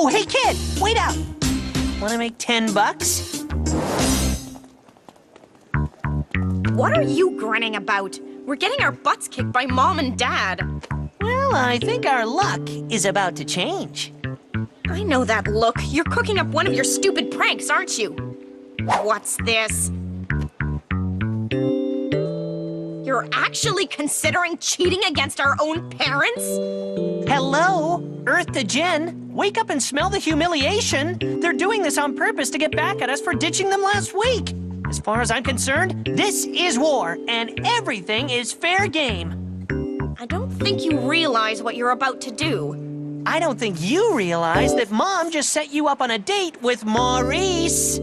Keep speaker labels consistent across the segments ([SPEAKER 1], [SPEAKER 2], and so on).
[SPEAKER 1] Oh, hey, kid, wait out. Want to make $10?
[SPEAKER 2] What are you grinning about? We're getting our butts kicked by Mom and Dad.
[SPEAKER 1] Well, I think our luck is about to change.
[SPEAKER 2] I know that look. You're cooking up one of your stupid pranks, aren't you? What's this? You're actually considering cheating against our own parents?
[SPEAKER 1] Hello, Earth to Jen. Wake up and smell the humiliation. They're doing this on purpose to get back at us for ditching them last week. As far as I'm concerned, this is war, and everything is fair game.
[SPEAKER 2] I don't think you realize what you're about to do.
[SPEAKER 1] I don't think you realize that Mom just set you up on a date with Maurice.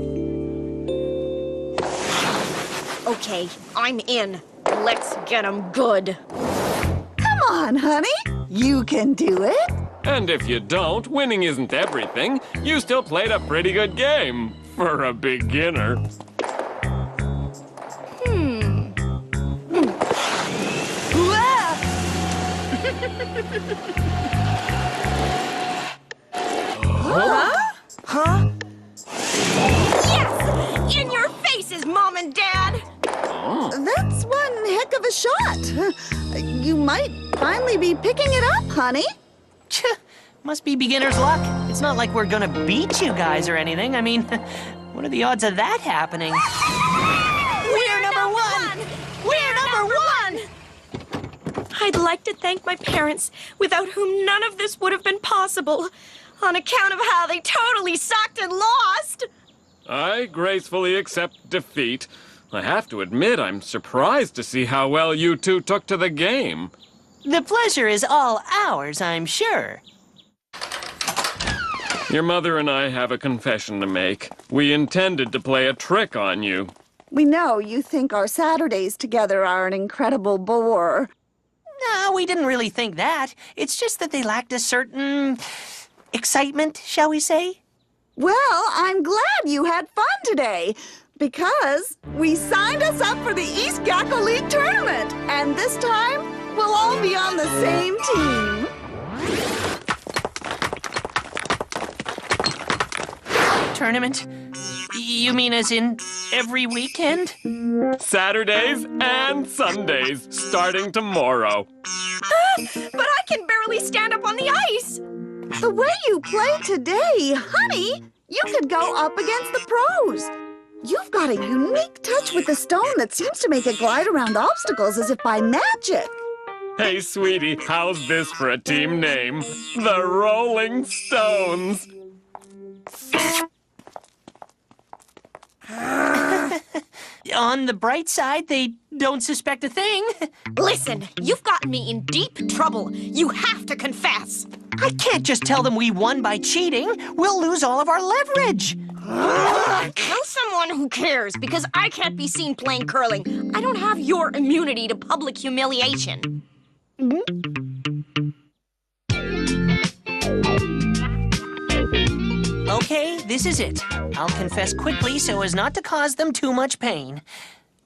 [SPEAKER 2] Okay, I'm in. Let's get him good.
[SPEAKER 3] Come on, honey. You can do it.
[SPEAKER 4] And if you don't, winning isn't everything. You still played a pretty good game for a beginner.
[SPEAKER 1] Huh?
[SPEAKER 2] Yes! In your faces, Mom and Dad!
[SPEAKER 3] That's one heck of a shot. You might finally be picking it up, honey.
[SPEAKER 1] Must be beginner's luck. It's not like we're gonna beat you guys or anything. I mean, what are the odds of that happening? We're number one!
[SPEAKER 2] We're number one! I'd like to thank my parents, without whom none of this would have been possible, on account of how they totally sucked and lost.
[SPEAKER 4] I gracefully accept defeat. I have to admit, I'm surprised to see how well you two took to the game.
[SPEAKER 1] The pleasure is all ours, I'm sure.
[SPEAKER 4] Your mother and I have a confession to make. We intended to play a trick on you.
[SPEAKER 3] We know you think our Saturdays together are an incredible bore.
[SPEAKER 1] No, we didn't really think that. It's just that they lacked a certain excitement, shall we say?
[SPEAKER 3] Well, I'm glad you had fun today, because we signed us up for the East Gacko League tournament, and this time we'll all be on the same team.
[SPEAKER 1] Tournament? You mean as in every weekend?
[SPEAKER 4] Saturdays and Sundays, starting tomorrow.
[SPEAKER 2] But I can barely stand up on the ice.
[SPEAKER 3] The way you played today, honey, you could go up against the pros. You've got a unique touch with the stone that seems to make it glide around obstacles as if by magic.
[SPEAKER 4] Hey, sweetie, how's this for a team name? The Rolling Stones.
[SPEAKER 1] On the bright side, they don't suspect a thing.
[SPEAKER 2] Listen, you've gotten me in deep trouble. You have to confess.
[SPEAKER 1] I can't just tell them we won by cheating. We'll lose all of our leverage.
[SPEAKER 2] Tell someone who cares, because I can't be seen playing curling. I don't have your immunity to public humiliation.
[SPEAKER 1] Okay, this is it. I'll confess quickly so as not to cause them too much pain.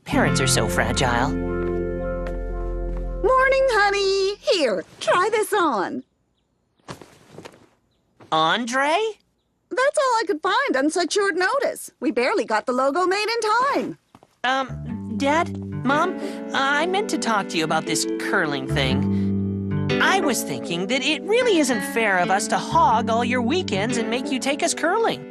[SPEAKER 1] Parents are so fragile.
[SPEAKER 3] Morning, honey. Here, try this on.
[SPEAKER 1] Andre?
[SPEAKER 3] That's all I could find on such short notice. We barely got the logo made in time.
[SPEAKER 1] Dad? Mom? I meant to talk to you about this curling thing. I was thinking that it really isn't fair of us to hog all your weekends and make you take us curling.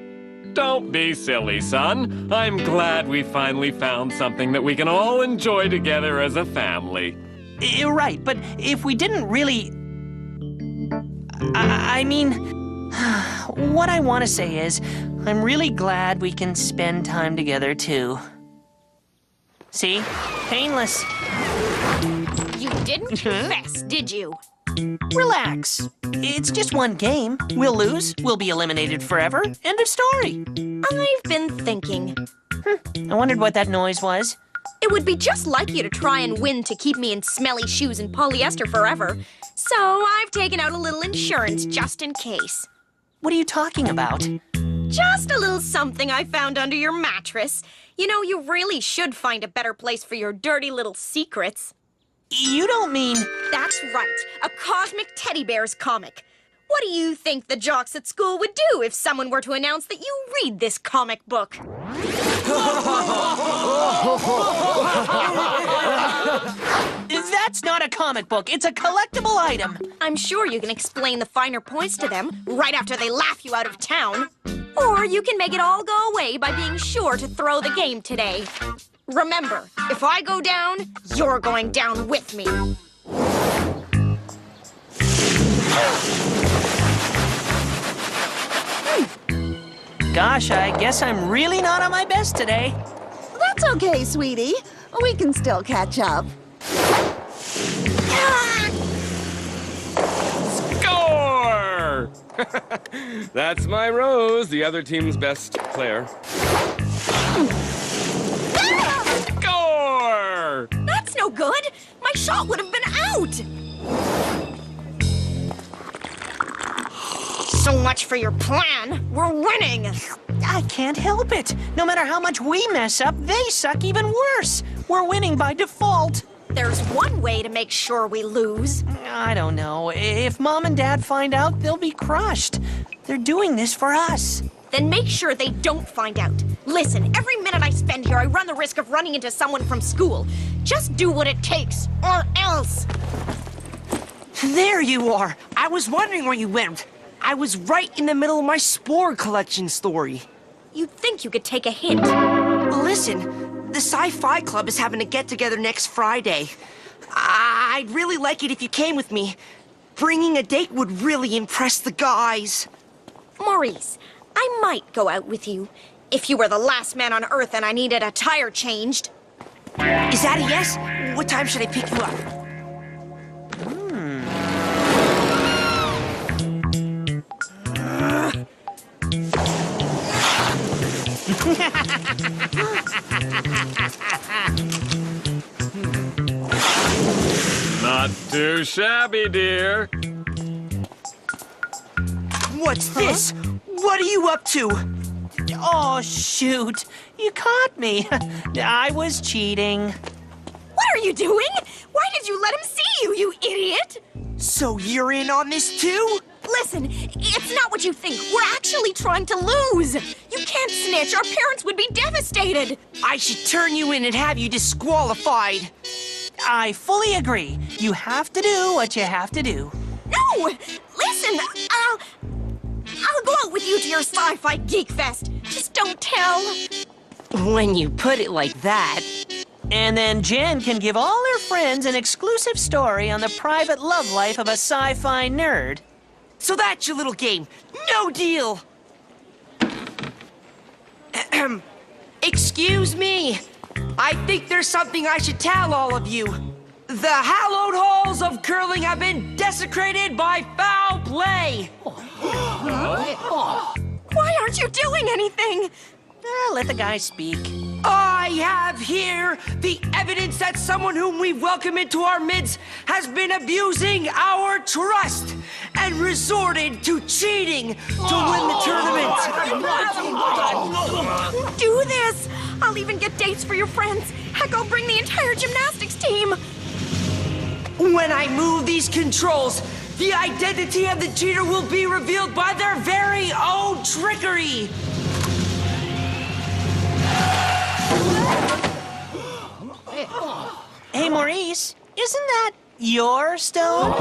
[SPEAKER 4] Don't be silly, son. I'm glad we finally found something that we can all enjoy together as a family.
[SPEAKER 1] You're right, but if we didn't really... I mean... What I want to say is, I'm really glad we can spend time together, too. See? Painless.
[SPEAKER 2] You didn't confess, did you?
[SPEAKER 1] Relax. It's just one game. We'll lose. We'll be eliminated forever. End of story.
[SPEAKER 2] I've been thinking.
[SPEAKER 1] I wondered what that noise was.
[SPEAKER 2] It would be just like you to try and win to keep me in smelly shoes and polyester forever. So I've taken out a little insurance just in case.
[SPEAKER 1] What are you talking about?
[SPEAKER 2] Just a little something I found under your mattress. You know, you really should find a better place for your dirty little secrets.
[SPEAKER 1] You don't mean...
[SPEAKER 2] That's right, a Cosmic Teddy Bears comic. What do you think the jocks at school would do if someone were to announce that you read this comic book?
[SPEAKER 1] That's not a comic book. It's a collectible item.
[SPEAKER 2] I'm sure you can explain the finer points to them right after they laugh you out of town. Or you can make it all go away by being sure to throw the game today. Remember, if I go down, you're going down with me.
[SPEAKER 1] Gosh, I guess I'm really not on my best today.
[SPEAKER 3] That's okay, sweetie. We can still catch up.
[SPEAKER 5] Score! That's my Rose, the other team's best player. Score!
[SPEAKER 2] That's no good. My shot would have been out. So much for your plan. We're winning.
[SPEAKER 1] I can't help it. No matter how much we mess up, they suck even worse. We're winning by default.
[SPEAKER 2] There's one way to make sure we lose.
[SPEAKER 1] I don't know. If Mom and Dad find out, they'll be crushed. They're doing this for us.
[SPEAKER 2] Then make sure they don't find out. Listen, every minute I spend here, I run the risk of running into someone from school. Just do what it takes, or else.
[SPEAKER 6] There you are. I was wondering where you went. I was right in the middle of my Spore collection story.
[SPEAKER 2] You'd think you could take a hint.
[SPEAKER 6] Listen, the Sci-Fi Club is having a get-together next Friday. I'd really like it if you came with me. Bringing a date would really impress the guys.
[SPEAKER 2] Maurice, I might go out with you. If you were the last man on Earth and I needed a tire changed.
[SPEAKER 6] Is that a yes? What time should I pick you up?
[SPEAKER 4] Not too shabby, dear.
[SPEAKER 6] What's this? What are you up to?
[SPEAKER 1] Oh, shoot. You caught me. I was cheating.
[SPEAKER 2] What are you doing? Why did you let him see you, you idiot?
[SPEAKER 6] So you're in on this too?
[SPEAKER 2] Listen, it's not what you think. We're actually trying to lose. You can't snitch. Our parents would be devastated.
[SPEAKER 6] I should turn you in and have you disqualified.
[SPEAKER 1] I fully agree. You have to do what you have to do.
[SPEAKER 2] No! Listen, I'll go out with you to your sci-fi geek fest. Just don't tell.
[SPEAKER 6] When you put it like that.
[SPEAKER 1] And then Jen can give all her friends an exclusive story on the private love life of a sci-fi nerd.
[SPEAKER 6] So that's your little game. No deal. Excuse me. I think there's something I should tell all of you. The hallowed halls of curling have been desecrated by foul play.
[SPEAKER 2] Why aren't you doing anything?
[SPEAKER 1] Let the guy speak.
[SPEAKER 6] I have here the evidence that someone whom we welcome into our midst has been abusing our trust and resorted to cheating to win the tournament.
[SPEAKER 2] Do this. I'll even get dates for your friends. Heck, I'll bring the entire gymnastics team.
[SPEAKER 6] When I move these controls, the identity of the cheater will be revealed by their very own trickery.
[SPEAKER 1] Hey, Maurice, isn't that your stone?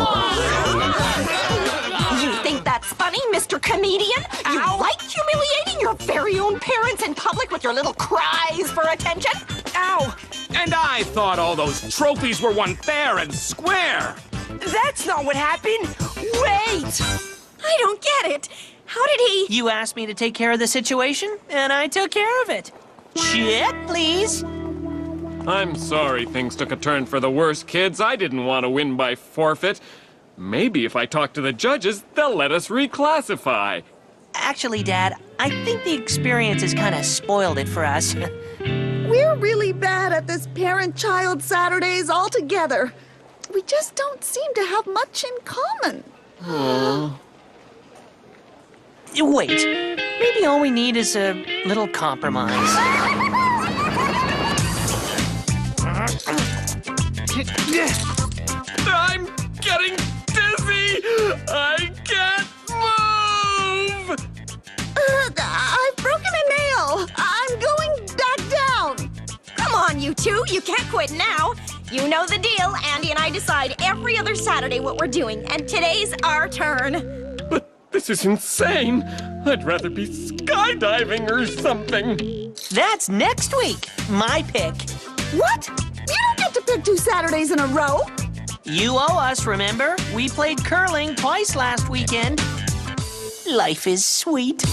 [SPEAKER 2] You think that's funny, Mr. Comedian? You like humiliating your very own parents in public with your little cries for attention?
[SPEAKER 5] Ow! And I thought all those trophies were won fair and square.
[SPEAKER 6] That's not what happened. Wait!
[SPEAKER 2] I don't get it. How did he...
[SPEAKER 1] You asked me to take care of the situation, and I took care of it. Check, please.
[SPEAKER 4] I'm sorry things took a turn for the worse, kids. I didn't want to win by forfeit. Maybe if I talk to the judges, they'll let us reclassify.
[SPEAKER 1] Actually, Dad, I think the experience has kind of spoiled it for us.
[SPEAKER 3] We're really bad at this parent-child Saturdays altogether. We just don't seem to have much in common.
[SPEAKER 1] Wait, maybe all we need is a little compromise.
[SPEAKER 4] I'm getting dizzy! I can't
[SPEAKER 2] two. You can't quit now. You know the deal. Andy and I decide every other Saturday what we're doing, and today's our turn.
[SPEAKER 4] But this is insane. I'd rather be skydiving or something.
[SPEAKER 1] That's next week. My pick.
[SPEAKER 3] What? You don't get to pick 2 Saturdays in a row.
[SPEAKER 1] You owe us, remember? We played curling twice last weekend. Life is sweet.